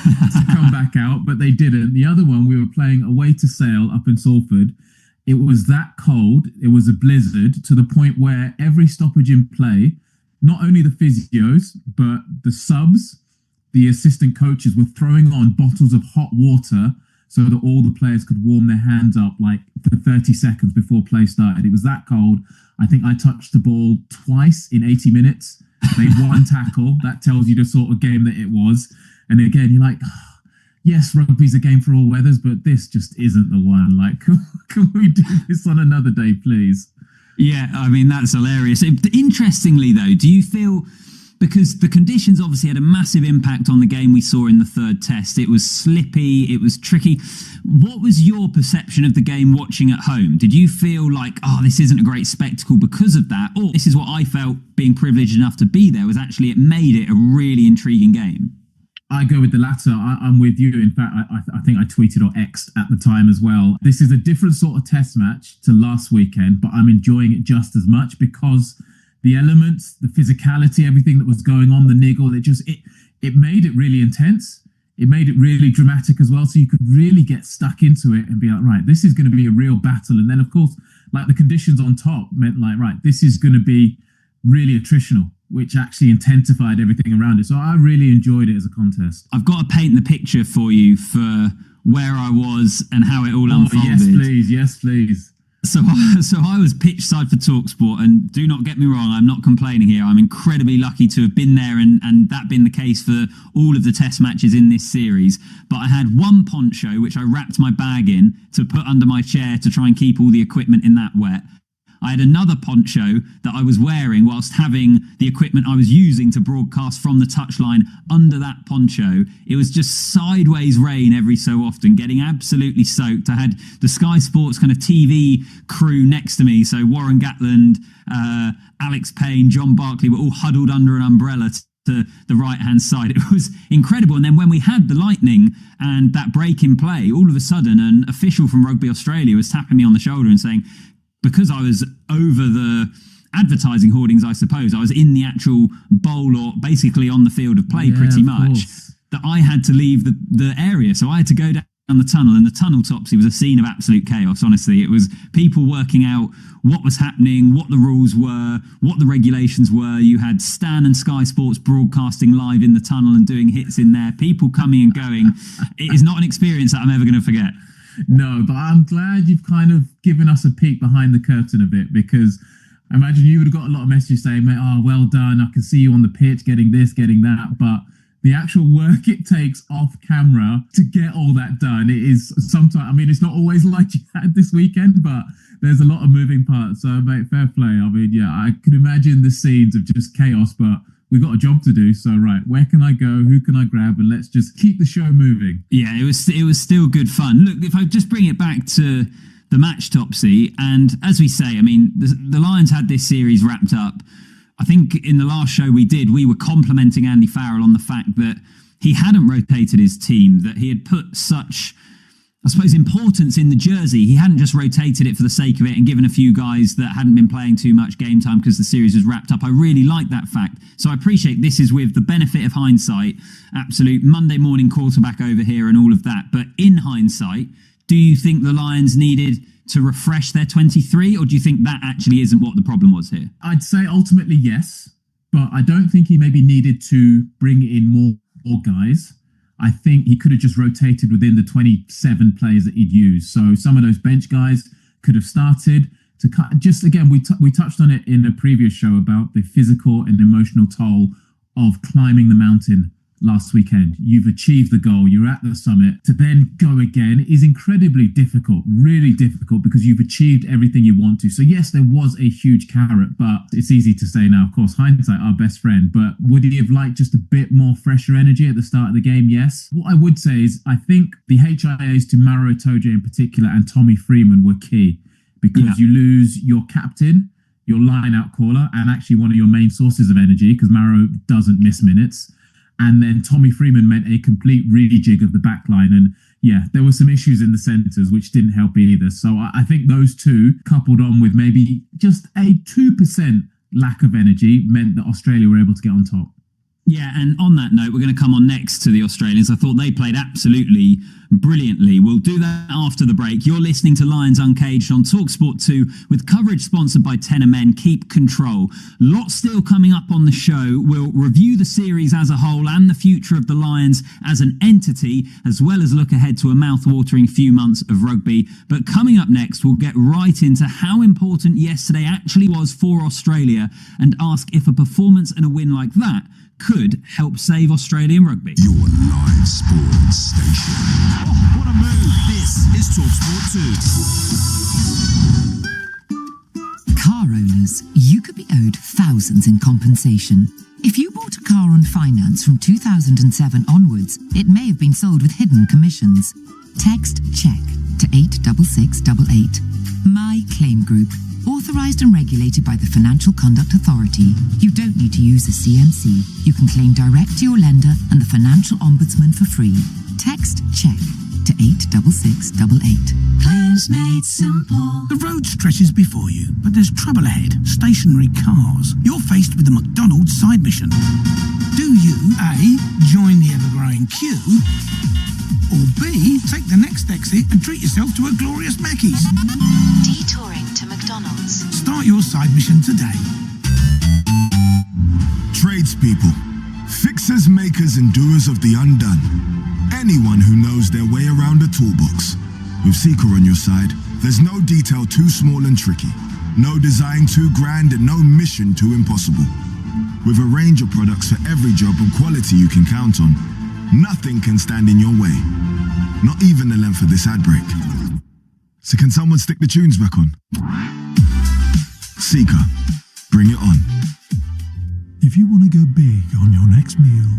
to come back out, but they didn't. The other one, we were playing away to Sale up in Salford. It was that cold. It was a blizzard to the point where every stoppage in play, not only the physios, but the subs, the assistant coaches were throwing on bottles of hot water so that all the players could warm their hands up like for 30 seconds before play started. It was that cold. I think I touched the ball twice in 80 minutes, made one tackle. That tells you the sort of game that it was. And again, you're like, oh, yes, rugby's a game for all weathers, but this just isn't the one. Like, can we do this on another day, please? Yeah, I mean, that's hilarious. Interestingly, though, do you feel, because the conditions obviously had a massive impact on the game we saw in the third test, it was slippy, it was tricky. What was your perception of the game watching at home? Did you feel like, oh, this isn't a great spectacle because of that? Or this is what I felt, being privileged enough to be there, was actually it made it a really intriguing game? I go with the latter. I'm with you. In fact, I think I tweeted or X'd at the time as well. This is a different sort of test match to last weekend, but I'm enjoying it just as much because the elements, the physicality, everything that was going on, the niggle, it made it really intense. It made it really dramatic as well. So you could really get stuck into it and be like, right, this is going to be a real battle. And then, of course, like the conditions on top meant like, right, this is going to be really attritional, which actually intensified everything around it. So I really enjoyed it as a contest. I've got to paint the picture for you for where I was and how it all unfolded. Yes, please. Yes, please. So I was pitch side for TalkSport, and do not get me wrong, I'm not complaining here. I'm incredibly lucky to have been there and that been the case for all of the test matches in this series. But I had one poncho, which I wrapped my bag in to put under my chair to try and keep all the equipment in that wet. I had another poncho that I was wearing whilst having the equipment I was using to broadcast from the touchline under that poncho. It was just sideways rain every so often, getting absolutely soaked. I had the Sky Sports kind of TV crew next to me. So Warren Gatland, Alex Payne, John Barkley were all huddled under an umbrella to the right-hand side. It was incredible. And then when we had the lightning and that break in play, all of a sudden an official from Rugby Australia was tapping me on the shoulder and saying, because I was over the advertising hoardings, I suppose, I was in the actual bowl or basically on the field of play pretty much, that I had to leave the area. So I had to go down the tunnel, and the tunnel topsy was a scene of absolute chaos, honestly. It was people working out what was happening, what the rules were, what the regulations were. You had Stan and Sky Sports broadcasting live in the tunnel and doing hits in there, people coming and going. It is not an experience that I'm ever going to forget. No, but I'm glad you've kind of given us a peek behind the curtain a bit, because I imagine you would have got a lot of messages saying, mate, oh, well done. I can see you on the pitch getting this, getting that. But the actual work it takes off camera to get all that done, it is sometimes, I mean, it's not always like you had this weekend, but there's a lot of moving parts. So, mate, fair play. I mean, yeah, I could imagine the scenes of just chaos, but we've got a job to do. So, right, where can I go? Who can I grab? And let's just keep the show moving. Yeah, it was still good fun. Look, if I just bring it back to the match topsy, and as we say, I mean, the Lions had this series wrapped up. I think in the last show we were complimenting Andy Farrell on the fact that he hadn't rotated his team, that he had put such, I suppose, importance in the jersey. He hadn't just rotated it for the sake of it and given a few guys that hadn't been playing too much game time because the series was wrapped up. I really like that fact. So I appreciate this is with the benefit of hindsight, absolute Monday morning quarterback over here and all of that. But in hindsight, do you think the Lions needed to refresh their 23, or do you think that actually isn't what the problem was here? I'd say ultimately yes, but I don't think he maybe needed to bring in more guys. I think he could have just rotated within the 27 players that he'd used. So some of those bench guys could have started to cut. Just again, we touched on it in a previous show about the physical and emotional toll of climbing the mountain last weekend. You've achieved the goal. You're at the summit. To then go again is incredibly difficult, really difficult, because you've achieved everything you want to. So yes, there was a huge carrot, but it's easy to say now, of course, hindsight, our best friend. But would he have liked just a bit more fresher energy at the start of the game? Yes. What I would say is I think the HIAs to Maro Itoje in particular and Tommy Freeman were key, because you lose your captain, your line-out caller, and actually one of your main sources of energy, because Maro doesn't miss minutes. And then Tommy Freeman meant a complete rejig of the back line. And yeah, there were some issues in the centres which didn't help either. So I think those two, coupled on with maybe just a 2% lack of energy, meant that Australia were able to get on top. Yeah, and on that note, we're going to come on next to the Australians. I thought they played absolutely brilliantly. We'll do that after the break. You're listening to Lions Uncaged on TalkSport 2 with coverage sponsored by Tenor Men. Keep control. Lots still coming up on the show. We'll review the series as a whole and the future of the Lions as an entity, as well as look ahead to a mouth-watering few months of rugby. But coming up next, we'll get right into how important yesterday actually was for Australia and ask if a performance and a win like that could help save Australian rugby. Your live sports station. Oh, what a move. This is TalkSport 2. Car owners, you could be owed thousands in compensation. If you bought a car on finance from 2007 onwards, it may have been sold with hidden commissions. Text CHECK to 86688. My Claim Group. Authorised and regulated by the Financial Conduct Authority. You don't need to use a CMC. You can claim direct to your lender and the Financial Ombudsman for free. Text CHECK to 86688. Claims made simple. The road stretches before you, but there's trouble ahead. Stationary cars. You're faced with the McDonald's side mission. Do you, A, join the ever-growing queue, or B, take the next exit and treat yourself to a glorious Mackey's? Detouring to McDonald's. Start your side mission today. Tradespeople, fixers, makers and doers of the undone. Anyone who knows their way around a toolbox. With Seeker on your side, there's no detail too small and tricky. No design too grand and no mission too impossible. With a range of products for every job and quality you can count on, nothing can stand in your way. Not even the length of this ad break. So can someone stick the tunes back on? Seeker, bring it on. If you want to go big on your next meal,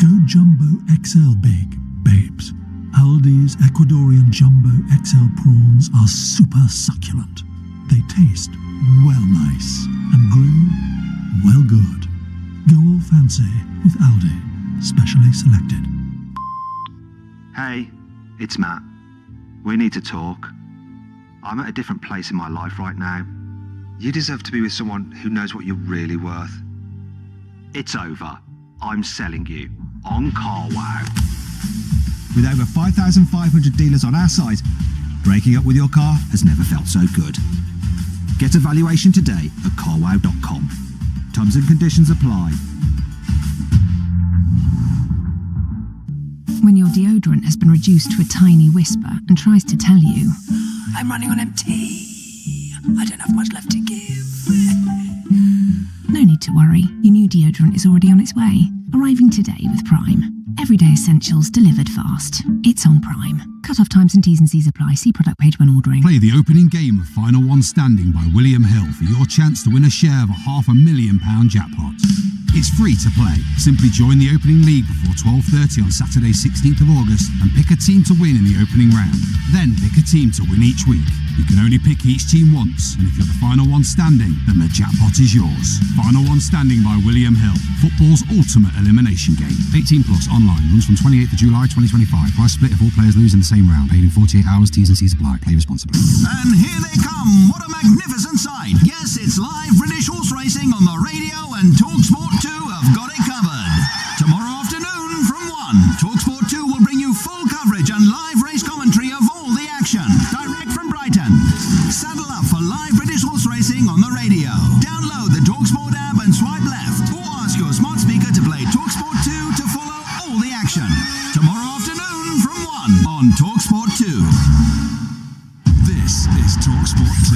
go Jumbo XL Big, babes. Aldi's Ecuadorian Jumbo XL prawns are super succulent. They taste well nice and grew well good. Go all fancy with Aldi, specially selected. Hey, it's Matt. We need to talk. I'm at a different place in my life right now. You deserve to be with someone who knows what you're really worth. It's over. I'm selling you on CarWow. With over 5,500 dealers on our site, breaking up with your car has never felt so good. Get a valuation today at carwow.com. Terms and conditions apply. When your deodorant has been reduced to a tiny whisper and tries to tell you, I'm running on empty, I don't have much left to give. No need to worry, your new deodorant is already on its way, arriving today with Prime. Everyday essentials delivered fast. It's on Prime. Cut-off times and T's and C's apply. See product page when ordering. Play the opening game of Final One Standing by William Hill for your chance to win a share of a £500,000 jackpot. It's free to play. Simply join the opening league before 12:30 on Saturday 16th of August and pick a team to win in the opening round. Then pick a team to win each week. You can only pick each team once, and if you're the final one standing, then the jackpot is yours. Final One Standing by William Hill. Football's ultimate elimination game. 18 plus online. Runs from 28th of July 2025. Price split if all players lose in the same round. Paid in 48 hours. T's and C's apply. Play responsibly. And here they come. What a magnificent sight. Yes, it's live British horse racing on the radio, and TalkSport 2 have got it covered. Tomorrow afternoon from 1, TalkSport 2 will bring you full coverage and live race commentary of all the action. Direct from Brighton. Saddle up for live British horse racing on the radio. Download the TalkSport app and swipe left, or ask your smart speaker to play TalkSport 2 to follow all the action. Tomorrow afternoon from 1 on TalkSport 2. This is TalkSport 2.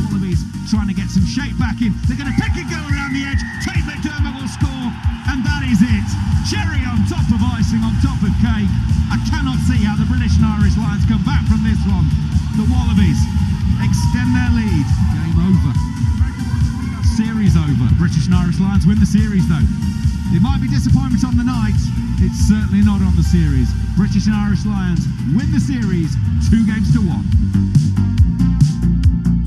Wallabies trying to get some shape back in. They're going to pick and go around the edge. Tate McDermott will score, and that is it. Cherry on top of icing, on top of cake. I cannot see how the British and Irish Lions come back from this one. The Wallabies extend their lead. Game over. Series over. British and Irish Lions win the series though. It might be disappointment on the night. It's certainly not on the series. British and Irish Lions win the series 2-1.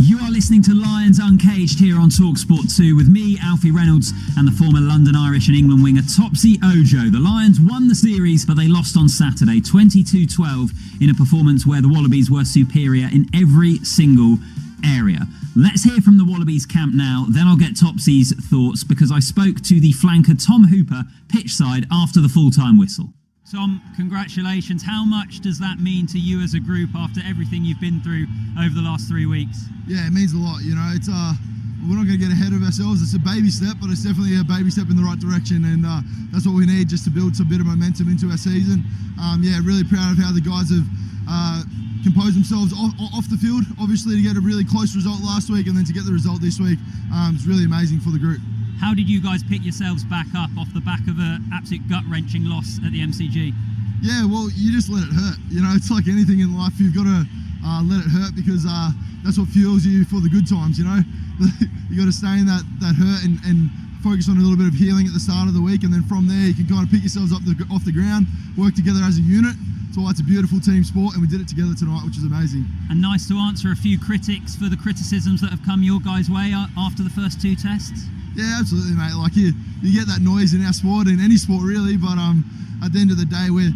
You are listening to Lions Uncaged here on TalkSport 2 with me, Alfie Reynolds, and the former London Irish and England winger Topsy Ojo. The Lions won the series, but they lost on Saturday, 22-12, in a performance where the Wallabies were superior in every single area. Let's hear from the Wallabies camp now, then I'll get Topsy's thoughts, because I spoke to the flanker Tom Hooper pitchside after the full-time whistle. Tom, congratulations. How much does that mean to you as a group after everything you've been through over the last 3 weeks? Yeah, it means a lot. You know, it's we're not going to get ahead of ourselves. It's a baby step, but it's definitely a baby step in the right direction, and that's what we need just to build some bit of momentum into our season. Yeah, really proud of how the guys have composed themselves off the field. Obviously, to get a really close result last week and then to get the result this week, it's really amazing for the group. How did you guys pick yourselves back up off the back of an absolute gut-wrenching loss at the MCG? Yeah, well, you just let it hurt. You know, it's like anything in life. You've got to let it hurt, because that's what fuels you for the good times, you know. You got to stay in that hurt and focus on a little bit of healing at the start of the week, and then from there you can kind of pick yourselves up off the ground, work together as a unit. So it's a beautiful team sport, and we did it together tonight, which is amazing. And nice to answer a few critics for the criticisms that have come your guys' way after the first 2 tests. Yeah, absolutely, mate. Like you get that noise in our sport, in any sport really, but at the end of the day, we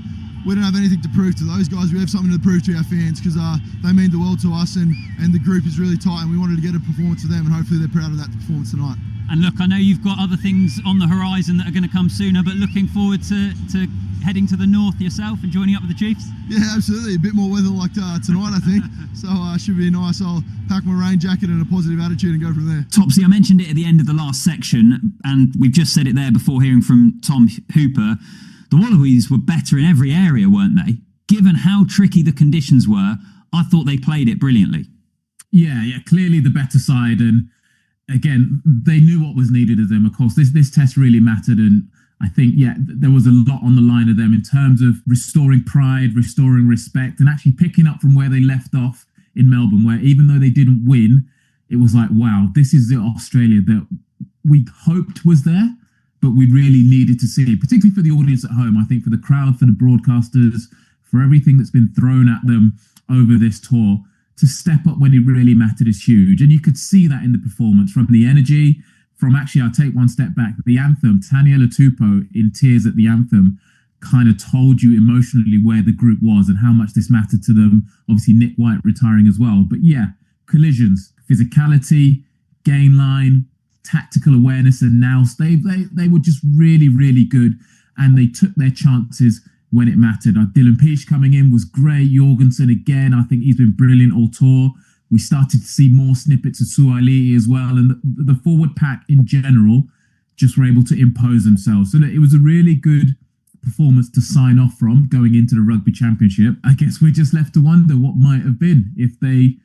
don't have anything to prove to those guys. We have something to prove to our fans, because they mean the world to us, and the group is really tight, and we wanted to get a performance for them, and hopefully they're proud of that performance tonight. And look, I know you've got other things on the horizon that are going to come sooner, but looking forward to heading to the north yourself and joining up with the Chiefs? Yeah, absolutely. A bit more weather like tonight, I think. So should be nice. I'll pack my rain jacket and a positive attitude and go from there. Topsy, I mentioned it at the end of the last section, and we've just said it there before hearing from Tom Hooper. The Wallabies were better in every area, weren't they? Given how tricky the conditions were, I thought they played it brilliantly. Yeah, clearly the better side, and again, they knew what was needed of them. Of course, this test really mattered, and I think, there was a lot on the line of them in terms of restoring pride, restoring respect, and actually picking up from where they left off in Melbourne, where even though they didn't win, it was like, wow, this is the Australia that we hoped was there, but we really needed to see, particularly for the audience at home. I think for the crowd, for the broadcasters, for everything that's been thrown at them over this tour, to step up when it really mattered is huge. And you could see that in the performance, from the energy, from actually, I'll take one step back, the anthem. Taniela Tupou in tears at the anthem kind of told you emotionally where the group was and how much this mattered to them. Obviously, Nick White retiring as well. But yeah, collisions, physicality, gain line, tactical awareness, and nous. They were just really, really good, and they took their chances when it mattered. Dylan Peach coming in was great. Jorgensen again, I think he's been brilliant all tour. We started to see more snippets of Suaili as well, and the forward pack in general just were able to impose themselves. So it was a really good performance to sign off from going into the Rugby Championship. I guess we're just left to wonder what might have been if they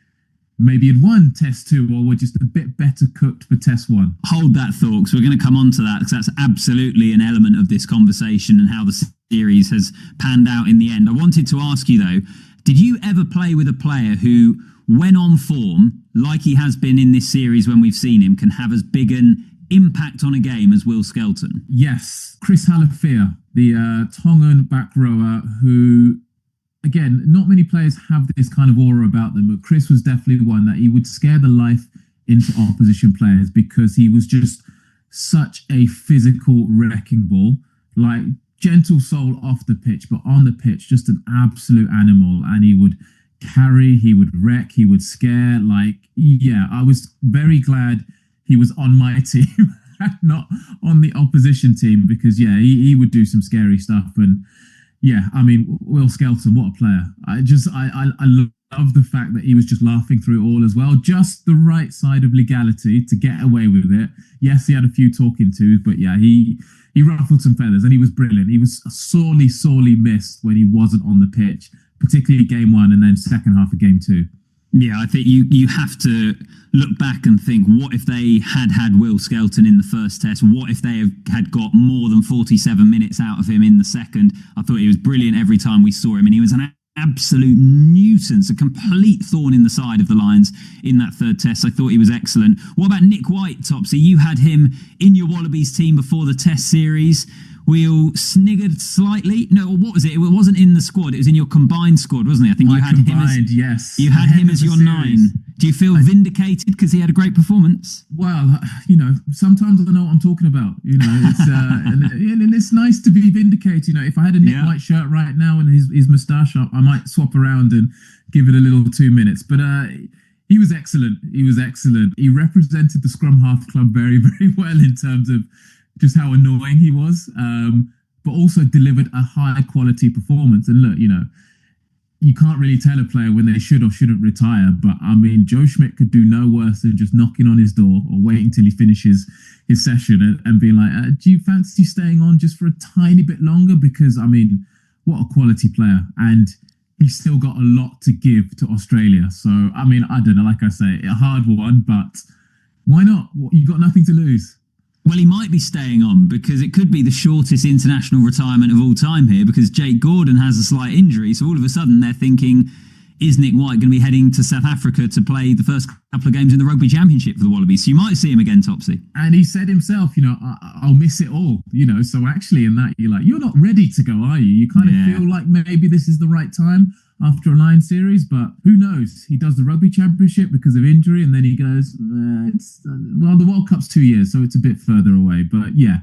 maybe had won Test 2 or were just a bit better cooked for Test 1. Hold that thought, because we're going to come on to that, because that's absolutely an element of this conversation and how the series has panned out in the end. I wanted to ask you, though, did you ever play with a player who, when on form, like he has been in this series when we've seen him, can have as big an impact on a game as Will Skelton? Yes, Chris Halafia, the Tongan back rower who, again, not many players have this kind of aura about them, but Chris was definitely one that he would scare the life into opposition players because he was just such a physical wrecking ball. Like, gentle soul off the pitch, but on the pitch, just an absolute animal. And he would carry, he would wreck, he would scare. Like, yeah, I was very glad he was on my team and not on the opposition team, because, yeah, he would do some scary stuff. And yeah, I mean, Will Skelton, what a player. I love the fact that he was just laughing through it all as well. Just the right side of legality to get away with it. Yes, he had a few talking tos, but yeah, he ruffled some feathers and he was brilliant. He was sorely missed when he wasn't on the pitch, particularly game 1 and then second half of game 2. Yeah, I think you have to look back and think, what if they had Will Skelton in the first test? What if they had got more than 47 minutes out of him in the second? I thought he was brilliant every time we saw him, and he was an absolute nuisance, a complete thorn in the side of the Lions in that third test. I thought he was excellent. What about Nick White, Topsy? You had him in your Wallabies team before the test series. We all sniggered slightly. No, what was it? It wasn't in the squad. It was in your combined squad, wasn't it? I think you had him as your 9. Do you feel vindicated because he had a great performance? Well, sometimes I know what I'm talking about. It's and it's nice to be vindicated. If I had a Nick White shirt right now and his moustache up, I might swap around and give it a little 2 minutes. But He was excellent. He was excellent. He represented the scrum half club very, very well in terms of just how annoying he was, but also delivered a high quality performance. And look, you can't really tell a player when they should or shouldn't retire, but I mean, Joe Schmidt could do no worse than just knocking on his door or waiting till he finishes his session and being like, do you fancy staying on just for a tiny bit longer? Because, I mean, what a quality player. And he's still got a lot to give to Australia. So, I mean, I don't know, like I say, a hard one, but why not? You've got nothing to lose. Well, he might be staying on because it could be the shortest international retirement of all time here, because Jake Gordon has a slight injury. So all of a sudden they're thinking, is Nick White going to be heading to South Africa to play the first couple of games in the Rugby Championship for the Wallabies? So you might see him again, Topsy. And he said himself, I'll miss it all, So actually in that, you're like, you're not ready to go, are you? You kind of feel like maybe this is the right time after a Lions series, but who knows? He does the Rugby Championship because of injury, and then he goes, the World Cup's 2 years, so it's a bit further away. But yeah,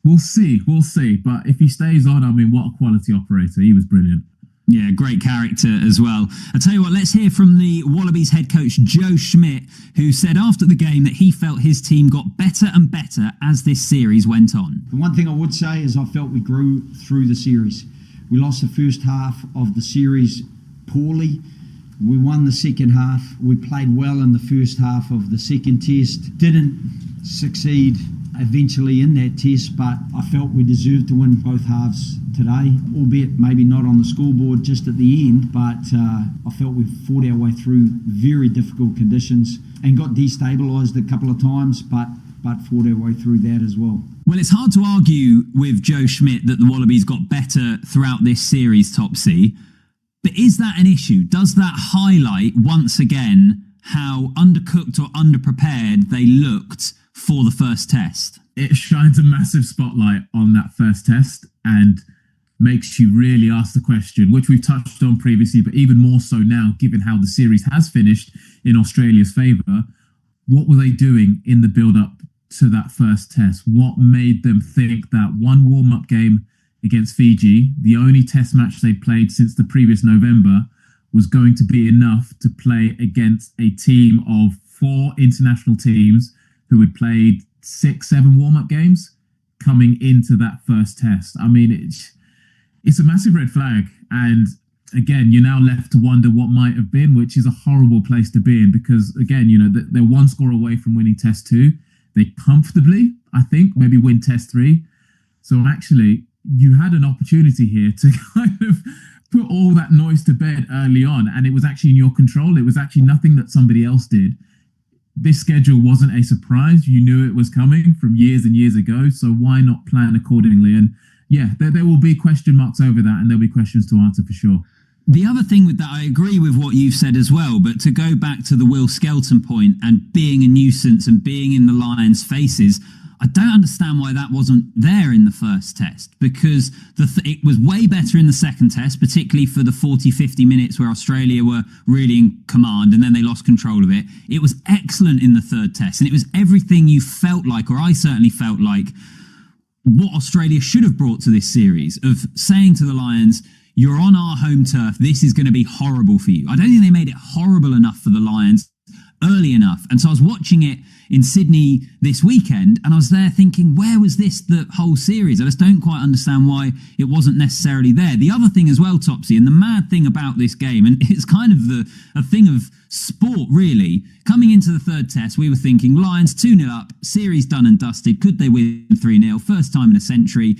we'll see. But if he stays on, I mean, what a quality operator. He was brilliant. Yeah, great character as well. I tell you what, let's hear from the Wallabies head coach, Joe Schmidt, who said after the game that he felt his team got better and better as this series went on. The one thing I would say is I felt we grew through the series. We lost the first half of the series poorly. We won the second half. We played well in the first half of the second test. Didn't succeed eventually in that test, but I felt we deserved to win both halves today, albeit maybe not on the scoreboard just at the end, but I felt we fought our way through very difficult conditions and got destabilised a couple of times, but fought our way through that as well. Well, it's hard to argue with Joe Schmidt that the Wallabies got better throughout this series, Topsy. But is that an issue? Does that highlight, once again, how undercooked or underprepared they looked for the first test? It shines a massive spotlight on that first test and makes you really ask the question, which we've touched on previously, but even more so now, given how the series has finished in Australia's favour. What were they doing in the build-up to that first test? What made them think that one warm-up game against Fiji, the only test match they played since the previous November, was going to be enough to play against a team of 4 international teams who had played 6-7 warm-up games coming into that first test? I mean, it's a massive red flag. And again, you're now left to wonder what might have been, which is a horrible place to be in because, again, they're 1 score away from winning test 2. They comfortably, I think, maybe win test 3. So actually, you had an opportunity here to kind of put all that noise to bed early on, and it was actually in your control. It was actually nothing that somebody else did. This schedule wasn't a surprise. You knew it was coming from years and years ago, so why not plan accordingly? And yeah, there will be question marks over that, and there'll be questions to answer for sure. The other thing with that, I agree with what you've said as well, but to go back to the Will Skelton point and being a nuisance and being in the Lions' faces, I don't understand why that wasn't there in the first test, because it was way better in the second test, particularly for the 40-50 minutes where Australia were really in command and then they lost control of it. It was excellent in the third test, and it was everything you felt like, or I certainly felt like, what Australia should have brought to this series, of saying to the Lions, you're on our home turf, this is going to be horrible for you. I don't think they made it horrible enough for the Lions early enough. And so I was watching it in Sydney this weekend, and I was there thinking, where was this the whole series? I just don't quite understand why it wasn't necessarily there. The other thing as well, Topsy, and the mad thing about this game, and it's kind of a thing of sport really, coming into the third test, we were thinking Lions 2-0 up, series done and dusted. Could they win 3-0? First time in a century.